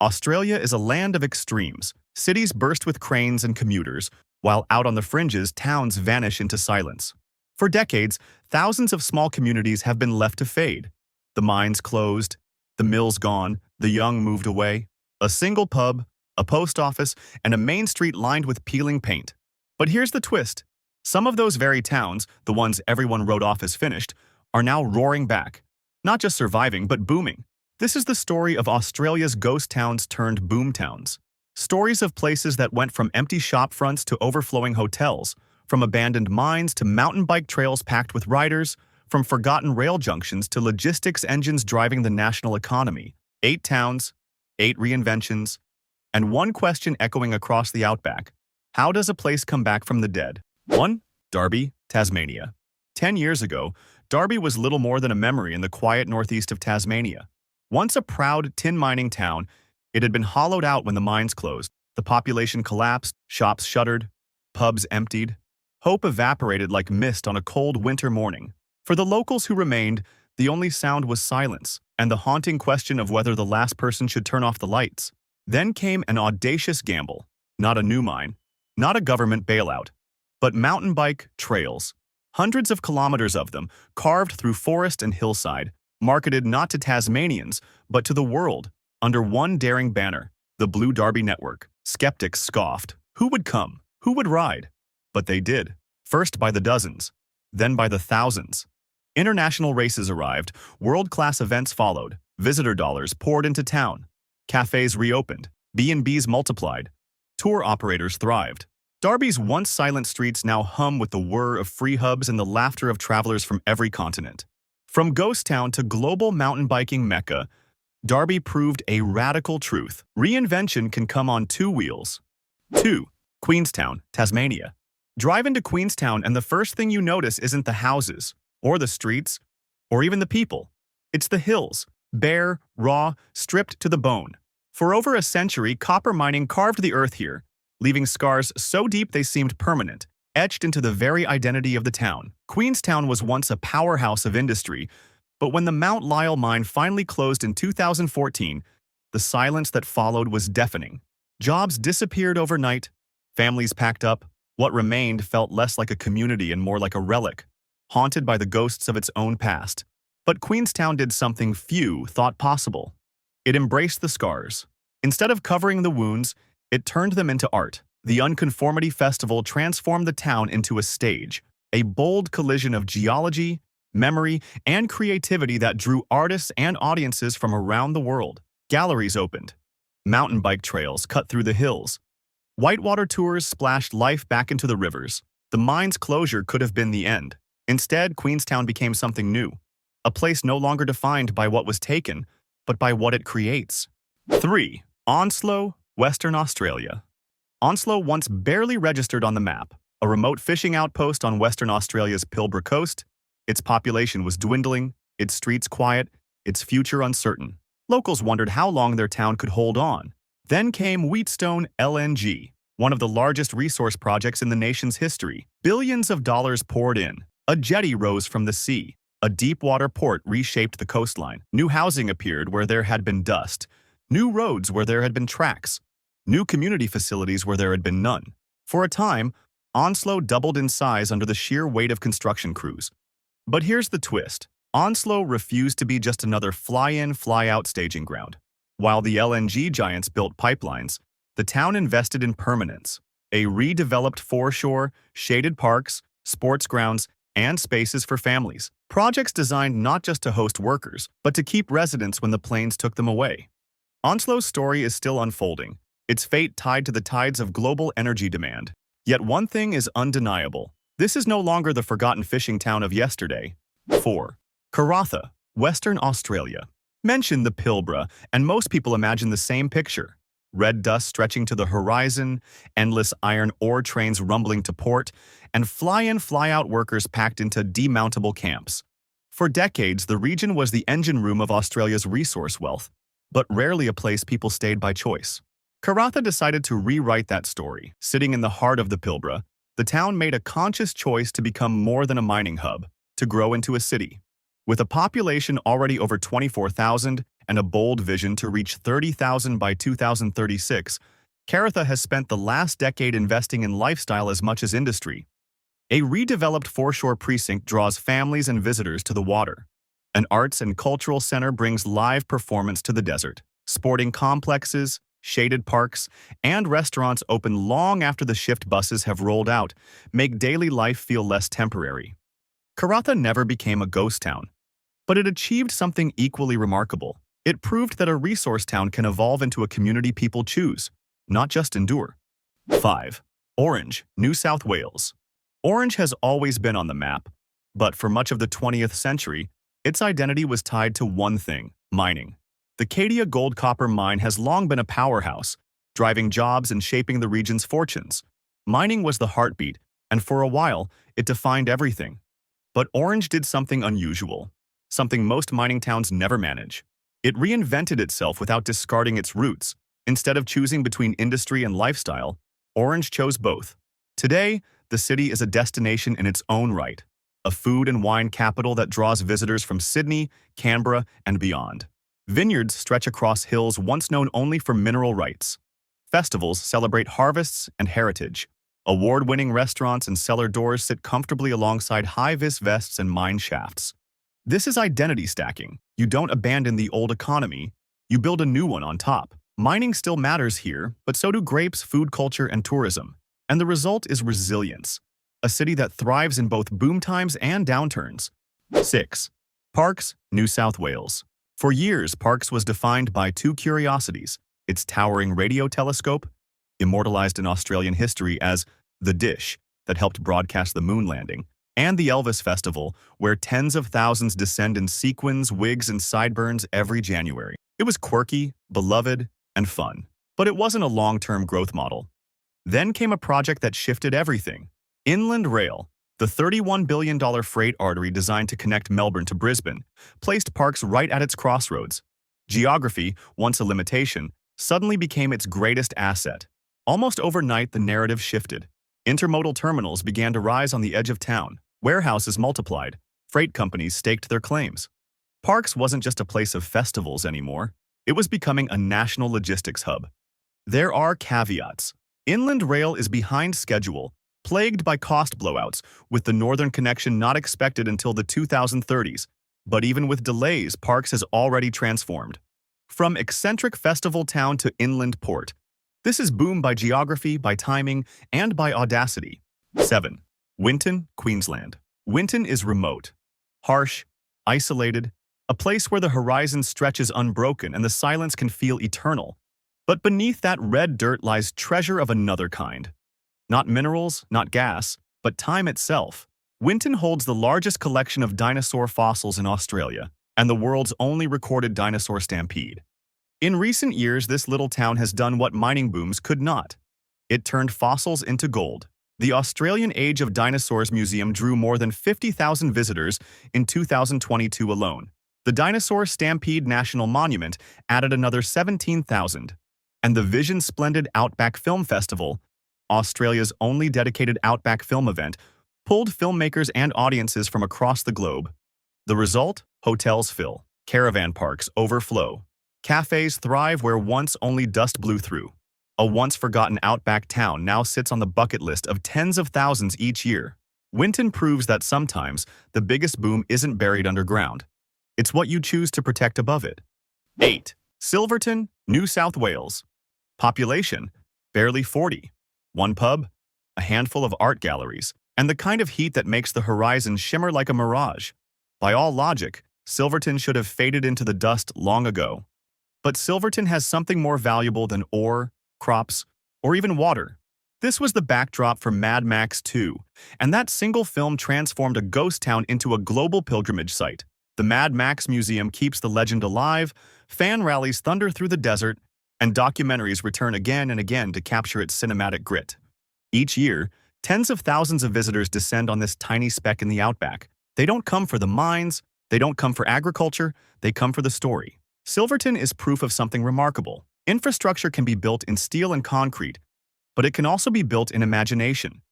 Australia is a land of extremes. Cities burst with cranes and commuters, while out on the fringes, towns vanish into silence. For decades, thousands of small communities have been left to fade. The mines closed, the mills gone, the young moved away. A single pub, a post office, and a main street lined with peeling paint. But here's the twist. Some of those very towns, the ones everyone wrote off as finished, are now roaring back. Not just surviving, but booming. This is the story of Australia's ghost towns turned boom towns. Stories of places that went from empty shop fronts to overflowing hotels, from abandoned mines to mountain bike trails packed with riders, from forgotten rail junctions to logistics engines driving the national economy. 8 towns, 8 reinventions, and one question echoing across the outback. How does a place come back from the dead? 1. Darby, Tasmania. 10 years ago, Darby was little more than a memory in the quiet northeast of Tasmania. Once a proud tin mining town, it had been hollowed out when the mines closed. The population collapsed, shops shuttered, pubs emptied. Hope evaporated like mist on a cold winter morning. For the locals who remained, the only sound was silence and the haunting question of whether the last person should turn off the lights. Then came an audacious gamble. Not a new mine, not a government bailout, but mountain bike trails. Hundreds of kilometers of them, carved through forest and hillside, marketed not to Tasmanians, but to the world, under one daring banner, the Blue Darby Network. Skeptics scoffed. Who would come? Who would ride? But they did. First by the dozens, then by the thousands. International races arrived, world-class events followed, visitor dollars poured into town. Cafes reopened, B&Bs multiplied, tour operators thrived. Darby's once silent streets now hum with the whir of free hubs and the laughter of travelers from every continent. From ghost town to global mountain biking mecca, Darby proved a radical truth. Reinvention can come on 2 wheels. 2. Queenstown, Tasmania. Drive into Queenstown and the first thing you notice isn't the houses, or the streets, or even the people. It's the hills, bare, raw, stripped to the bone. For over a century, copper mining carved the earth here, leaving scars so deep they seemed permanent, etched into the very identity of the town. Queenstown was once a powerhouse of industry, but when the Mount Lyell mine finally closed in 2014, the silence that followed was deafening. Jobs disappeared overnight, families packed up. What remained felt less like a community and more like a relic, haunted by the ghosts of its own past. But Queenstown did something few thought possible. It embraced the scars. Instead of covering the wounds, it turned them into art. The Unconformity Festival transformed the town into a stage, a bold collision of geology, memory, and creativity that drew artists and audiences from around the world. Galleries opened. Mountain bike trails cut through the hills. Whitewater tours splashed life back into the rivers. The mine's closure could have been the end. Instead, Queenstown became something new, a place no longer defined by what was taken, but by what it creates. 3. Onslow, Western Australia. Onslow once barely registered on the map, a remote fishing outpost on Western Australia's Pilbara coast. Its population was dwindling, its streets quiet, its future uncertain. Locals wondered how long their town could hold on. Then came Wheatstone LNG, one of the largest resource projects in the nation's history. Billions of dollars poured in. A jetty rose from the sea. A deep-water port reshaped the coastline. New housing appeared where there had been dust. New roads where there had been tracks. New community facilities where there had been none. For a time, Onslow doubled in size under the sheer weight of construction crews. But here's the twist. Onslow refused to be just another fly-in, fly-out staging ground. While the LNG giants built pipelines, the town invested in permanence. A redeveloped foreshore, shaded parks, sports grounds, and spaces for families. Projects designed not just to host workers, but to keep residents when the planes took them away. Onslow's story is still unfolding, its fate tied to the tides of global energy demand. Yet one thing is undeniable. This is no longer the forgotten fishing town of yesterday. 4. Karratha, Western Australia. Mention the Pilbara, and most people imagine the same picture. Red dust stretching to the horizon, endless iron ore trains rumbling to port, and fly-in, fly-out workers packed into demountable camps. For decades, the region was the engine room of Australia's resource wealth, but rarely a place people stayed by choice. Karratha decided to rewrite that story. Sitting in the heart of the Pilbara, the town made a conscious choice to become more than a mining hub, to grow into a city. With a population already over 24,000 and a bold vision to reach 30,000 by 2036, Karatha has spent the last decade investing in lifestyle as much as industry. A redeveloped foreshore precinct draws families and visitors to the water. An arts and cultural center brings live performance to the desert. Sporting complexes, shaded parks, and restaurants open long after the shift buses have rolled out, make daily life feel less temporary. Karatha never became a ghost town, but it achieved something equally remarkable. It proved that a resource town can evolve into a community people choose, not just endure. 5. Orange, New South Wales. Orange has always been on the map, but for much of the 20th century, its identity was tied to one thing: mining. The Cadia gold-copper mine has long been a powerhouse, driving jobs and shaping the region's fortunes. Mining was the heartbeat, and for a while, it defined everything. But Orange did something unusual, something most mining towns never manage. It reinvented itself without discarding its roots. Instead of choosing between industry and lifestyle, Orange chose both. Today, the city is a destination in its own right, a food and wine capital that draws visitors from Sydney, Canberra, and beyond. Vineyards stretch across hills once known only for mineral rights. Festivals celebrate harvests and heritage. Award-winning restaurants and cellar doors sit comfortably alongside high-vis vests and mine shafts. This is identity stacking. You don't abandon the old economy, you build a new one on top. Mining still matters here, but so do grapes, food culture, and tourism. And the result is resilience, a city that thrives in both boom times and downturns. 6. Parkes, New South Wales. For years, Parkes was defined by two curiosities: its towering radio telescope, immortalized in Australian history as the dish that helped broadcast the moon landing, and the Elvis Festival, where tens of thousands descend in sequins, wigs, and sideburns every January. It was quirky, beloved, and fun, but it wasn't a long-term growth model. Then came a project that shifted everything: Inland Rail. The $31 billion freight artery designed to connect Melbourne to Brisbane placed Parkes right at its crossroads. Geography, once a limitation, suddenly became its greatest asset. Almost overnight, the narrative shifted. Intermodal terminals began to rise on the edge of town. Warehouses multiplied. Freight companies staked their claims. Parkes wasn't just a place of festivals anymore. It was becoming a national logistics hub. There are caveats. Inland Rail is behind schedule, plagued by cost blowouts, with the northern connection not expected until the 2030s. But even with delays, Parkes has already transformed. From eccentric festival town to inland port, this is boom by geography, by timing, and by audacity. 7. Winton, Queensland. Winton is remote, harsh, isolated, a place where the horizon stretches unbroken and the silence can feel eternal. But beneath that red dirt lies treasure of another kind. Not minerals, not gas, but time itself. Winton holds the largest collection of dinosaur fossils in Australia, and the world's only recorded dinosaur stampede. In recent years, this little town has done what mining booms could not. It turned fossils into gold. The Australian Age of Dinosaurs Museum drew more than 50,000 visitors in 2022 alone. The Dinosaur Stampede National Monument added another 17,000. And the Vision Splendid Outback Film Festival, Australia's only dedicated outback film event, pulled filmmakers and audiences from across the globe. The result? Hotels fill, caravan parks overflow, cafes thrive where once only dust blew through. A once-forgotten outback town now sits on the bucket list of tens of thousands each year. Winton proves that sometimes the biggest boom isn't buried underground. It's what you choose to protect above it. 8. Silverton, New South Wales. Population, barely 40. One pub, a handful of art galleries, and the kind of heat that makes the horizon shimmer like a mirage. By all logic, Silverton should have faded into the dust long ago. But Silverton has something more valuable than ore, crops, or even water. This was the backdrop for Mad Max 2, and that single film transformed a ghost town into a global pilgrimage site. The Mad Max Museum keeps the legend alive, fan rallies thunder through the desert, and documentaries return again and again to capture its cinematic grit. Each year, tens of thousands of visitors descend on this tiny speck in the outback. They don't come for the mines, they don't come for agriculture, they come for the story. Silverton is proof of something remarkable. Infrastructure can be built in steel and concrete, but it can also be built in imagination.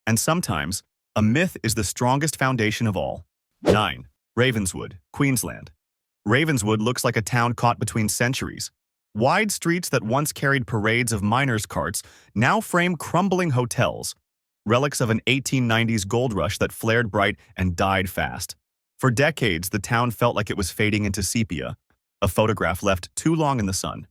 And sometimes, a myth is the strongest foundation of all. 9. Ravenswood, Queensland. Ravenswood looks like a town caught between centuries. Wide streets that once carried parades of miners' carts now frame crumbling hotels, relics of an 1890s gold rush that flared bright and died fast. For decades, the town felt like it was fading into sepia, a photograph left too long in the sun.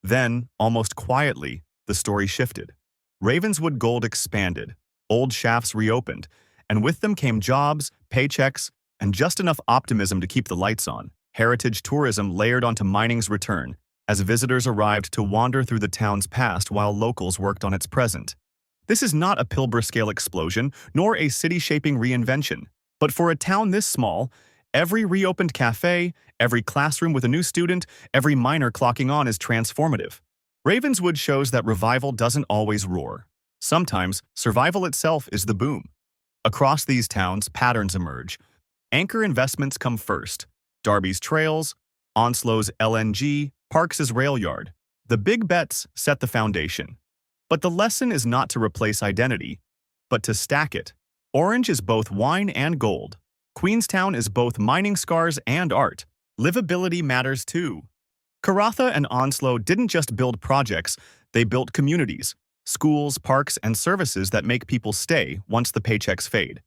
Then, almost quietly, the story shifted. Ravenswood Gold expanded, old shafts reopened, and with them came jobs, paychecks, and just enough optimism to keep the lights on. Heritage tourism layered onto mining's return, as visitors arrived to wander through the town's past while locals worked on its present. This is not a Pilbara-scale explosion, nor a city-shaping reinvention. But for a town this small, every reopened cafe, every classroom with a new student, every miner clocking on is transformative. Ravenswood shows that revival doesn't always roar. Sometimes, survival itself is the boom. Across these towns, patterns emerge. Anchor investments come first. Darby's Trails, Onslow's LNG, Parks' rail yard. The big bets set the foundation. But the lesson is not to replace identity, but to stack it. Orange is both wine and gold. Queenstown is both mining scars and art. Livability matters too. Karratha and Onslow didn't just build projects, they built communities, schools, parks, and services that make people stay once the paychecks fade.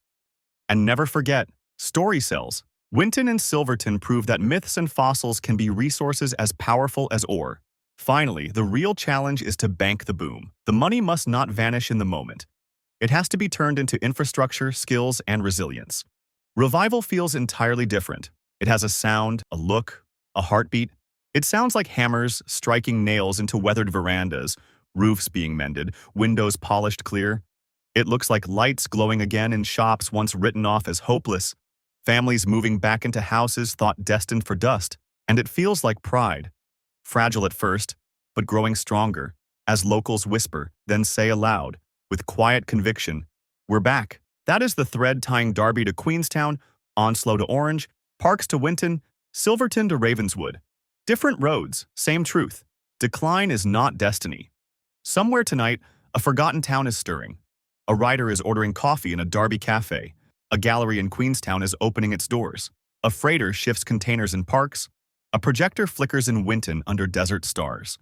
And never forget, story cells. Winton and Silverton prove that myths and fossils can be resources as powerful as ore. Finally, the real challenge is to bank the boom. The money must not vanish in the moment. It has to be turned into infrastructure, skills, and resilience. Revival feels entirely different. It has a sound, a look, a heartbeat. It sounds like hammers striking nails into weathered verandas, roofs being mended, windows polished clear. It looks like lights glowing again in shops once written off as hopeless, families moving back into houses thought destined for dust, and it feels like pride. Fragile at first, but growing stronger, as locals whisper, then say aloud, with quiet conviction, "We're back." That is the thread tying Darby to Queenstown, Onslow to Orange, Parks to Winton, Silverton to Ravenswood. Different roads, same truth. Decline is not destiny. Somewhere tonight, a forgotten town is stirring. A writer is ordering coffee in a Darby cafe. A gallery in Queenstown is opening its doors. A freighter shifts containers in Parks. A projector flickers in Winton under desert stars.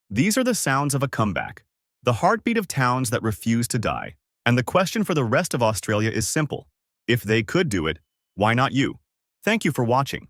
These are the sounds of a comeback, the heartbeat of towns that refuse to die. And the question for the rest of Australia is simple. If they could do it, why not you? Thank you for watching.